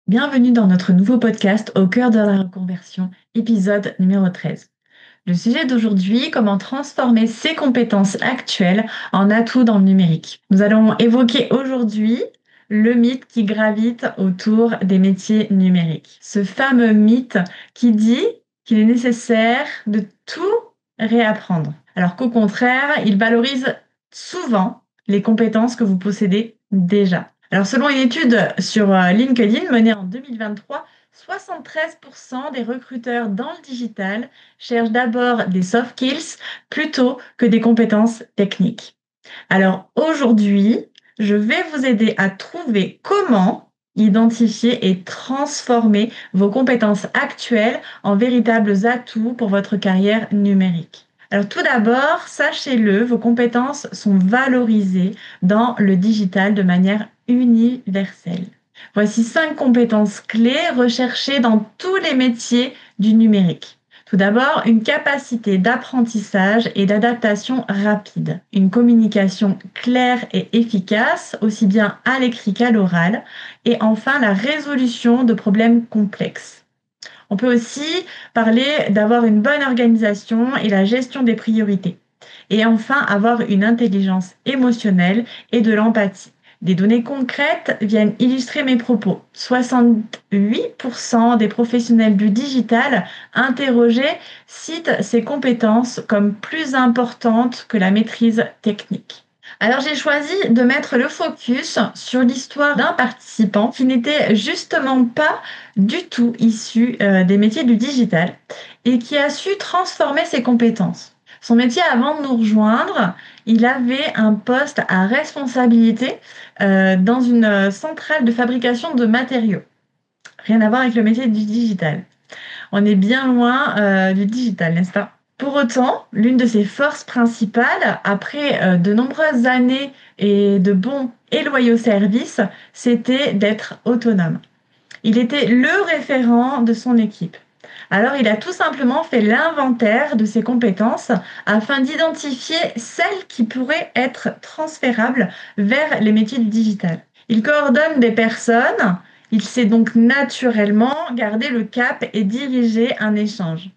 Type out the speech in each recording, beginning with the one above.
Bienvenue dans notre nouveau podcast Au cœur de la reconversion, épisode numéro 13. Le sujet d'aujourd'hui, comment transformer ses compétences actuelles en atouts dans le numérique. Nous allons évoquer aujourd'hui le mythe qui gravite autour des métiers numériques. Ce fameux mythe qui dit qu'il est nécessaire de tout réapprendre, alors qu'au contraire, il valorise souvent les compétences que vous possédez déjà. Alors, selon une étude sur LinkedIn menée en 2023, 73% des recruteurs dans le digital cherchent d'abord des soft skills plutôt que des compétences techniques. Alors aujourd'hui, je vais vous aider à trouver comment identifier et transformer vos compétences actuelles en véritables atouts pour votre carrière numérique. Alors tout d'abord, sachez-le, vos compétences sont valorisées dans le digital de manière universelle. Voici 5 compétences clés recherchées dans tous les métiers du numérique. Tout d'abord, une capacité d'apprentissage et d'adaptation rapide, une communication claire et efficace, aussi bien à l'écrit qu'à l'oral, et enfin la résolution de problèmes complexes. On peut aussi parler d'avoir une bonne organisation et la gestion des priorités. Et enfin, avoir une intelligence émotionnelle et de l'empathie. Des données concrètes viennent illustrer mes propos. 68% des professionnels du digital interrogés citent ces compétences comme plus importantes que la maîtrise technique. Alors j'ai choisi de mettre le focus sur l'histoire d'un participant qui n'était justement pas du tout issu des métiers du digital et qui a su transformer ses compétences. Son métier avant de nous rejoindre, il avait un poste à responsabilité dans une centrale de fabrication de matériaux. Rien à voir avec le métier du digital. On est bien loin du digital, n'est-ce pas? Pour autant, l'une de ses forces principales, après de nombreuses années et de bons et loyaux services, c'était d'être autonome. Il était le référent de son équipe. Alors, il a tout simplement fait l'inventaire de ses compétences afin d'identifier celles qui pourraient être transférables vers les métiers du digital. Il coordonne des personnes, il sait donc naturellement garder le cap et diriger un échange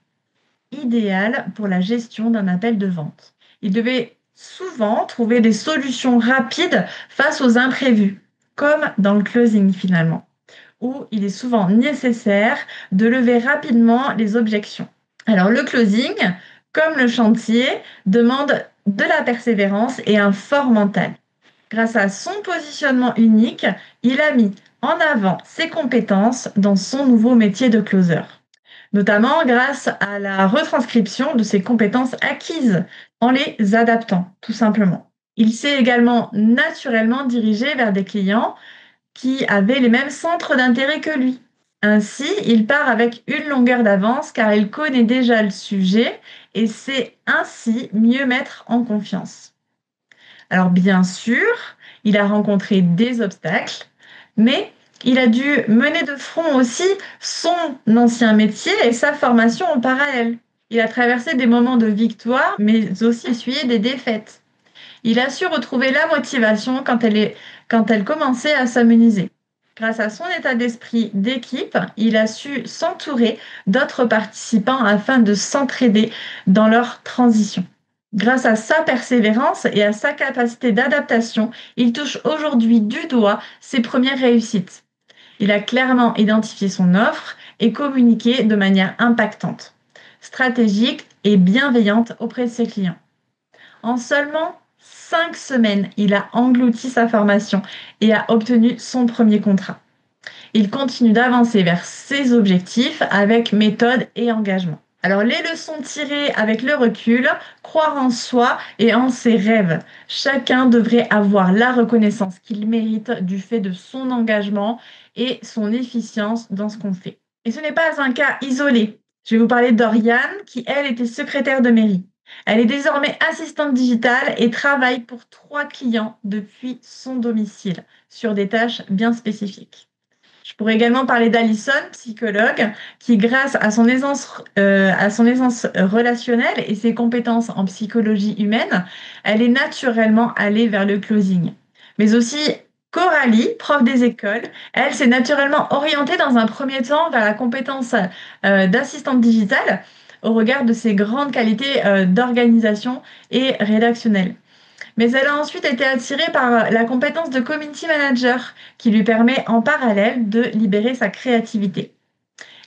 idéal pour la gestion d'un appel de vente. Il devait souvent trouver des solutions rapides face aux imprévus, comme dans le closing finalement, où il est souvent nécessaire de lever rapidement les objections. Alors le closing, comme le chantier, demande de la persévérance et un fort mental. Grâce à son positionnement unique, il a mis en avant ses compétences dans son nouveau métier de closer, notamment grâce à la retranscription de ses compétences acquises en les adaptant, tout simplement. Il s'est également naturellement dirigé vers des clients qui avaient les mêmes centres d'intérêt que lui. Ainsi, il part avec une longueur d'avance car il connaît déjà le sujet et sait ainsi mieux mettre en confiance. Alors bien sûr, il a rencontré des obstacles, mais il a dû mener de front aussi son ancien métier et sa formation en parallèle. Il a traversé des moments de victoire, mais aussi essuyé des défaites. Il a su retrouver la motivation quand elle commençait à s'amenuiser. Grâce à son état d'esprit d'équipe, il a su s'entourer d'autres participants afin de s'entraider dans leur transition. Grâce à sa persévérance et à sa capacité d'adaptation, il touche aujourd'hui du doigt ses premières réussites. Il a clairement identifié son offre et communiqué de manière impactante, stratégique et bienveillante auprès de ses clients. En seulement 5 semaines, il a englouti sa formation et a obtenu son premier contrat. Il continue d'avancer vers ses objectifs avec méthode et engagement. Alors les leçons tirées avec le recul, croire en soi et en ses rêves. Chacun devrait avoir la reconnaissance qu'il mérite du fait de son engagement et son efficience dans ce qu'on fait. Et ce n'est pas un cas isolé. Je vais vous parler d'Oriane qui, elle, était secrétaire de mairie. Elle est désormais assistante digitale et travaille pour 3 clients depuis son domicile sur des tâches bien spécifiques. Je pourrais également parler d'Alison, psychologue, qui, grâce à son aisance relationnelle et ses compétences en psychologie humaine, elle est naturellement allée vers le closing. Mais aussi Coralie, prof des écoles, elle s'est naturellement orientée dans un premier temps vers la compétence d'assistante digitale au regard de ses grandes qualités d'organisation et rédactionnelle. Mais elle a ensuite été attirée par la compétence de community manager qui lui permet en parallèle de libérer sa créativité.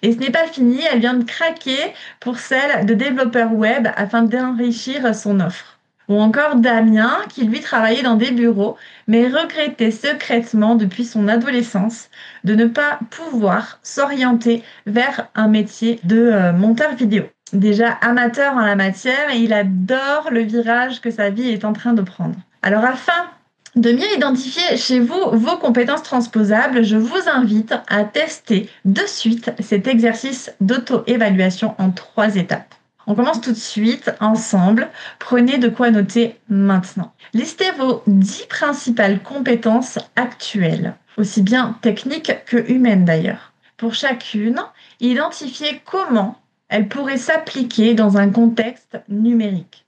Et ce n'est pas fini, elle vient de craquer pour celle de développeur web afin d'enrichir son offre. Ou encore Damien, qui lui travaillait dans des bureaux, mais regrettait secrètement depuis son adolescence de ne pas pouvoir s'orienter vers un métier de monteur vidéo. Déjà amateur en la matière, et il adore le virage que sa vie est en train de prendre. Alors afin de mieux identifier chez vous vos compétences transposables, je vous invite à tester de suite cet exercice d'auto-évaluation en 3 étapes. On commence tout de suite ensemble. Prenez de quoi noter maintenant. Listez vos 10 principales compétences actuelles, aussi bien techniques que humaines d'ailleurs. Pour chacune, identifiez comment elles pourraient s'appliquer dans un contexte numérique.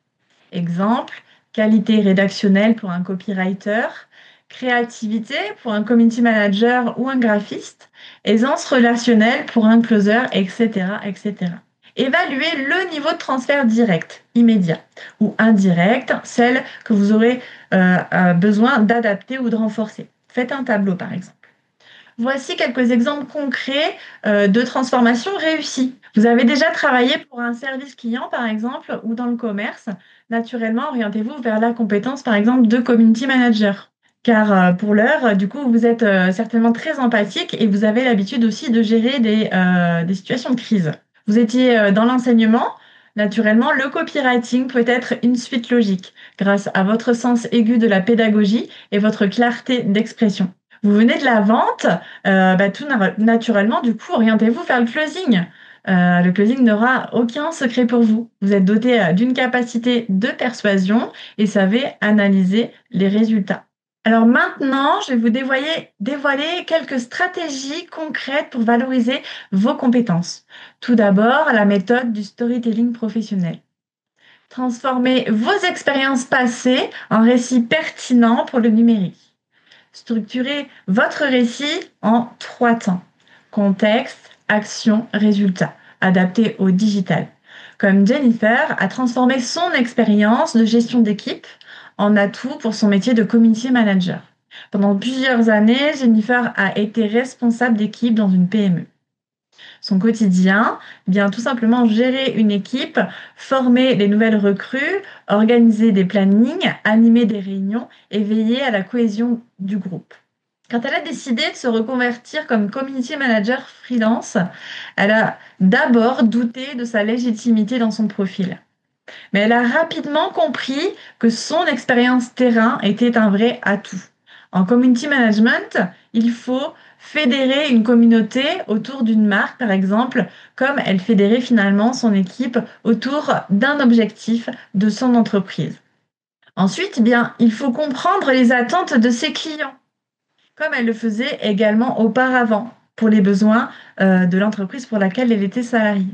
Exemple, qualité rédactionnelle pour un copywriter, créativité pour un community manager ou un graphiste, aisance relationnelle pour un closer, etc., etc. Évaluez le niveau de transfert direct, immédiat, ou indirect, celle que vous aurez besoin d'adapter ou de renforcer. Faites un tableau, par exemple. Voici quelques exemples concrets de transformation réussie. Vous avez déjà travaillé pour un service client, par exemple, ou dans le commerce. Naturellement, orientez-vous vers la compétence, par exemple, de community manager. Car pour l'heure, du coup, vous êtes certainement très empathique et vous avez l'habitude aussi de gérer des situations de crise. Vous étiez dans l'enseignement. Naturellement, le copywriting peut être une suite logique grâce à votre sens aigu de la pédagogie et votre clarté d'expression. Vous venez de la vente, tout naturellement, du coup, orientez-vous vers le closing. Le closing n'aura aucun secret pour vous. Vous êtes doté d'une capacité de persuasion et savez analyser les résultats. Alors maintenant, je vais vous dévoiler quelques stratégies concrètes pour valoriser vos compétences. Tout d'abord, la méthode du storytelling professionnel. Transformez vos expériences passées en récits pertinents pour le numérique. Structurez votre récit en 3 temps. Contexte, action, résultat, adapté au digital. Comme Jennifer a transformé son expérience de gestion d'équipe en atout pour son métier de community manager. Pendant plusieurs années, Jennifer a été responsable d'équipe dans une PME. Son quotidien, tout simplement gérer une équipe, former les nouvelles recrues, organiser des plannings, animer des réunions et veiller à la cohésion du groupe. Quand elle a décidé de se reconvertir comme community manager freelance, elle a d'abord douté de sa légitimité dans son profil. Mais elle a rapidement compris que son expérience terrain était un vrai atout. En community management, il faut fédérer une communauté autour d'une marque, par exemple, comme elle fédérait finalement son équipe autour d'un objectif de son entreprise. Ensuite, il faut comprendre les attentes de ses clients, comme elle le faisait également auparavant pour les besoins de l'entreprise pour laquelle elle était salariée.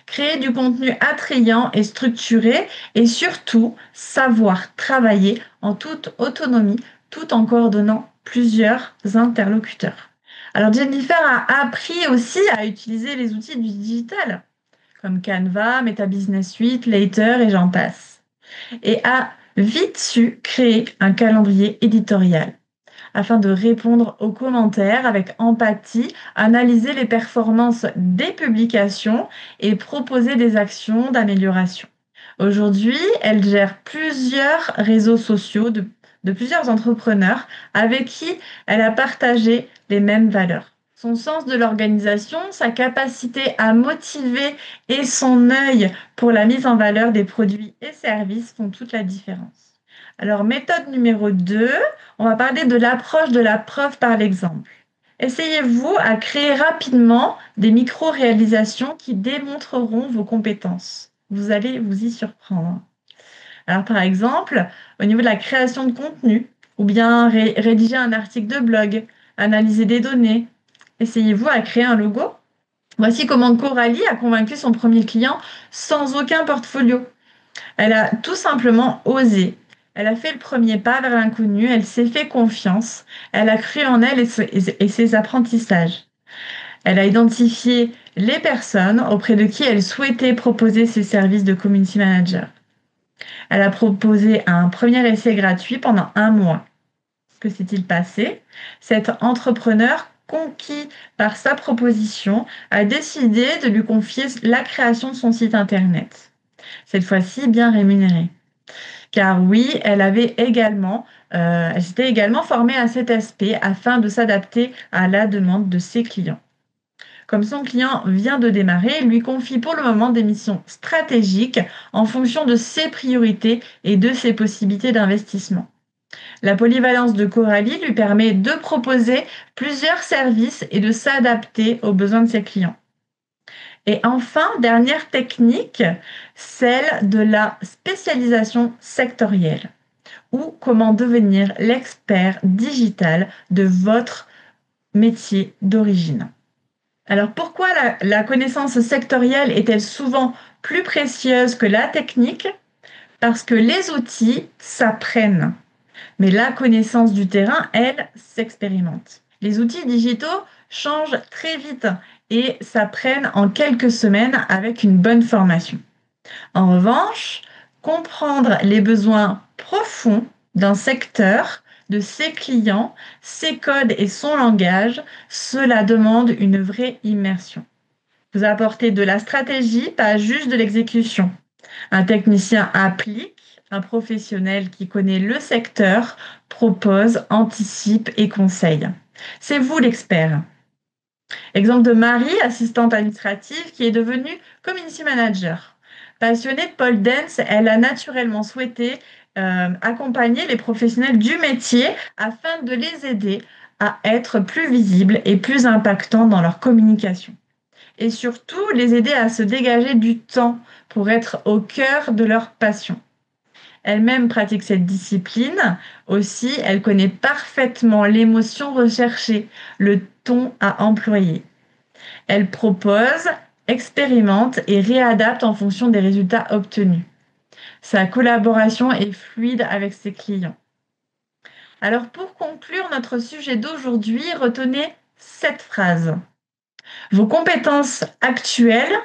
Créer du contenu attrayant et structuré et surtout savoir travailler en toute autonomie tout en coordonnant plusieurs interlocuteurs. Alors Jennifer a appris aussi à utiliser les outils du digital comme Canva, Meta Business Suite, Later et j'en passe. Et a vite su créer un calendrier éditorial afin de répondre aux commentaires avec empathie, analyser les performances des publications et proposer des actions d'amélioration. Aujourd'hui, elle gère plusieurs réseaux sociaux de plusieurs entrepreneurs avec qui elle a partagé les mêmes valeurs. Son sens de l'organisation, sa capacité à motiver et son œil pour la mise en valeur des produits et services font toute la différence. Alors, méthode numéro 2, on va parler de l'approche de la preuve par l'exemple. Essayez-vous à créer rapidement des micro-réalisations qui démontreront vos compétences. Vous allez vous y surprendre. Alors, par exemple, au niveau de la création de contenu, ou bien rédiger un article de blog, analyser des données. Essayez-vous à créer un logo. Voici comment Coralie a convaincu son premier client sans aucun portfolio. Elle a tout simplement osé Elle a fait le premier pas vers l'inconnu, elle s'est fait confiance, elle a cru en elle et ses apprentissages. Elle a identifié les personnes auprès de qui elle souhaitait proposer ses services de community manager. Elle a proposé un premier essai gratuit pendant 1 mois. Que s'est-il passé? Cet entrepreneur, conquis par sa proposition, a décidé de lui confier la création de son site internet. Cette fois-ci, bien rémunéré. Car oui, elle s'était également formée à cet aspect afin de s'adapter à la demande de ses clients. Comme son client vient de démarrer, il lui confie pour le moment des missions stratégiques en fonction de ses priorités et de ses possibilités d'investissement. La polyvalence de Coralie lui permet de proposer plusieurs services et de s'adapter aux besoins de ses clients. Et enfin, dernière technique, celle de la spécialisation sectorielle ou comment devenir l'expert digital de votre métier d'origine. Alors pourquoi la connaissance sectorielle est-elle souvent plus précieuse que la technique? Parce que les outils s'apprennent, mais la connaissance du terrain, elle, s'expérimente. Les outils digitaux changent très vite et s'apprennent en quelques semaines avec une bonne formation. En revanche, comprendre les besoins profonds d'un secteur, de ses clients, ses codes et son langage, cela demande une vraie immersion. Vous apportez de la stratégie, pas juste de l'exécution. Un technicien applique, un professionnel qui connaît le secteur propose, anticipe et conseille. C'est vous l'expert. Exemple de Marie, assistante administrative, qui est devenue community manager. Passionnée de pole dance, elle a naturellement souhaité accompagner les professionnels du métier afin de les aider à être plus visibles et plus impactants dans leur communication. Et surtout, les aider à se dégager du temps pour être au cœur de leur passion. Elle-même pratique cette discipline. Aussi, elle connaît parfaitement l'émotion recherchée, le ton à employer. Elle propose, expérimente et réadapte en fonction des résultats obtenus. Sa collaboration est fluide avec ses clients. Alors pour conclure notre sujet d'aujourd'hui, retenez cette phrase. Vos compétences actuelles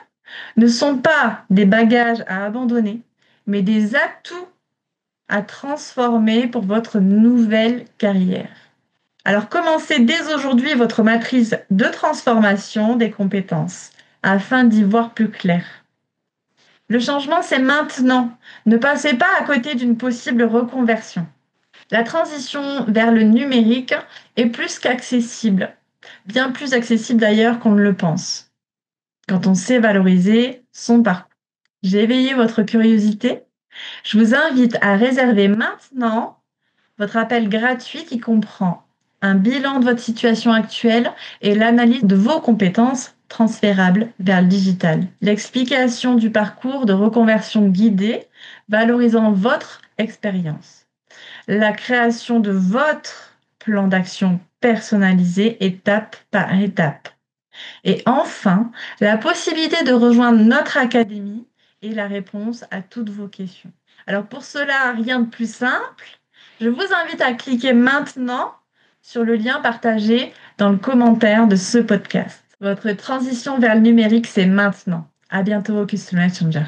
ne sont pas des bagages à abandonner, mais des atouts à transformer pour votre nouvelle carrière. Alors commencez dès aujourd'hui votre matrice de transformation des compétences afin d'y voir plus clair. Le changement, c'est maintenant. Ne passez pas à côté d'une possible reconversion. La transition vers le numérique est plus qu'accessible, bien plus accessible d'ailleurs qu'on ne le pense, quand on sait valoriser son parcours. J'ai éveillé votre curiosité. Je vous invite à réserver maintenant votre appel gratuit qui comprend un bilan de votre situation actuelle et l'analyse de vos compétences transférables vers le digital. L'explication du parcours de reconversion guidée valorisant votre expérience. La création de votre plan d'action personnalisé étape par étape. Et enfin, la possibilité de rejoindre notre académie et la réponse à toutes vos questions. Alors pour cela, rien de plus simple. Je vous invite à cliquer maintenant sur le lien partagé dans le commentaire de ce podcast. Votre transition vers le numérique, c'est maintenant. À bientôt au Customer Changer.